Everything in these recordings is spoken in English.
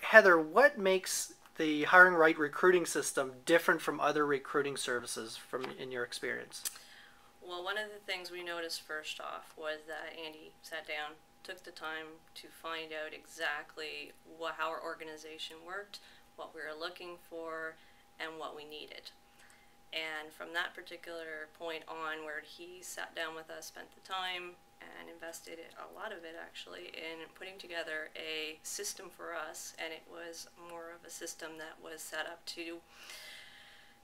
Heather, what makes the Hiring Right recruiting system different from other recruiting services from in your experience? Well, one of the things we noticed first off was that Andy sat down, took the time to find out exactly how our organization worked, what we were looking for, and what we needed. And from that particular point on, where he sat down with us, spent the time, and invested a lot of it actually in putting together a system for us, and it was more of a system that was set up to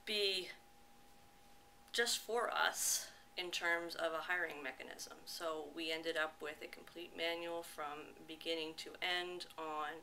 be just for us in terms of a hiring mechanism. So we ended up with a complete manual from beginning to end on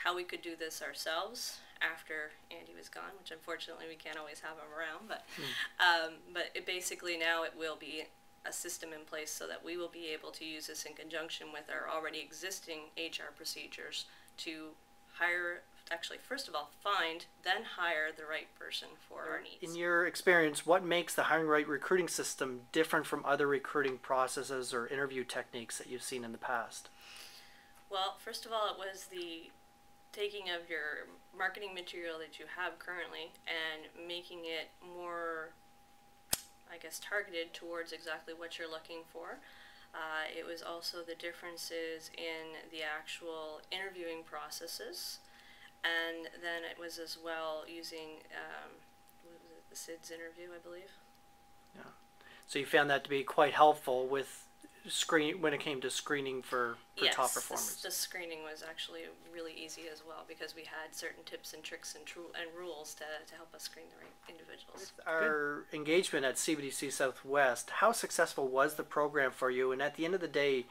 how we could do this ourselves after Andy was gone, which unfortunately we can't always have him around, but it basically now it will be a system in place so that we will be able to use this in conjunction with our already existing HR procedures to hire, actually first of all find, then hire the right person for our needs. In your experience, what makes the Hiring Right recruiting system different from other recruiting processes or interview techniques that you've seen in the past? Well, first of all, it was the taking of your marketing material that you have currently and making it more, I guess, targeted towards exactly what you're looking for. It was also the differences in the actual interviewing processes, and then it was as well using what was it, the SIDS interview, I believe. Yeah. So you found that to be quite helpful with when it came to screening for Yes, top performers. the screening was actually really easy as well because we had certain tips and tricks and rules to help us screen the right individuals. With our engagement at CBDC Southwest, how successful was the program for you? And at the end of the day,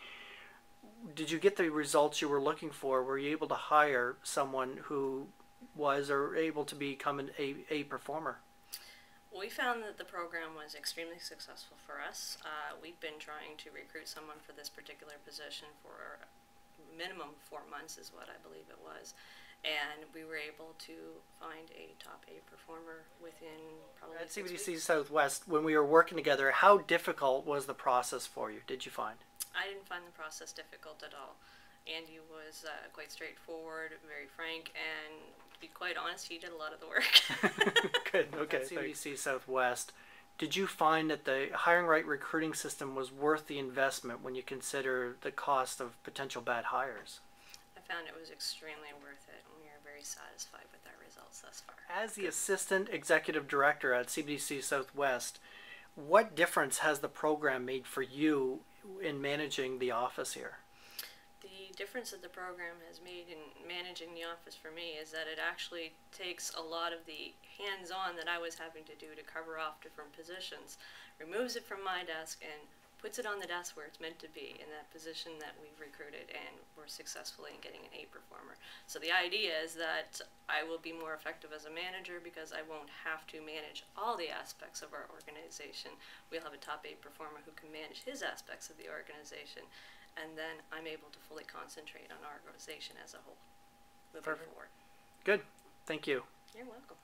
did you get the results you were looking for? Were you able to hire someone who was or able to become a performer? We found that the program was extremely successful for us. We've been trying to recruit someone for this particular position for minimum 4 months is what I believe it was. And we were able to find a top 8 performer within probably at 6 CBDC weeks. Southwest, when we were working together, how difficult was the process for you, did you find? I didn't find the process difficult at all. Andy was quite straightforward, very frank, and to be quite honest, he did a lot of the work. Good, okay. At CBDC Southwest, did you find that the Hiring Right recruiting system was worth the investment when you consider the cost of potential bad hires? I found it was extremely worth it, and we are very satisfied with our results thus far. As the Assistant Executive Director at CBDC Southwest, what difference has the program made for you in managing the office here? The difference that the program has made in managing the office for me is that it actually takes a lot of the hands-on that I was having to do to cover off different positions, removes it from my desk and puts it on the desk where it's meant to be, in that position that we've recruited and we're successfully in getting an 8 performer. So the idea is that I will be more effective as a manager because I won't have to manage all the aspects of our organization. We'll have a top 8 performer who can manage his aspects of the organization, and then I'm able to fully concentrate on our organization as a whole moving forward. Good. Thank you. You're welcome.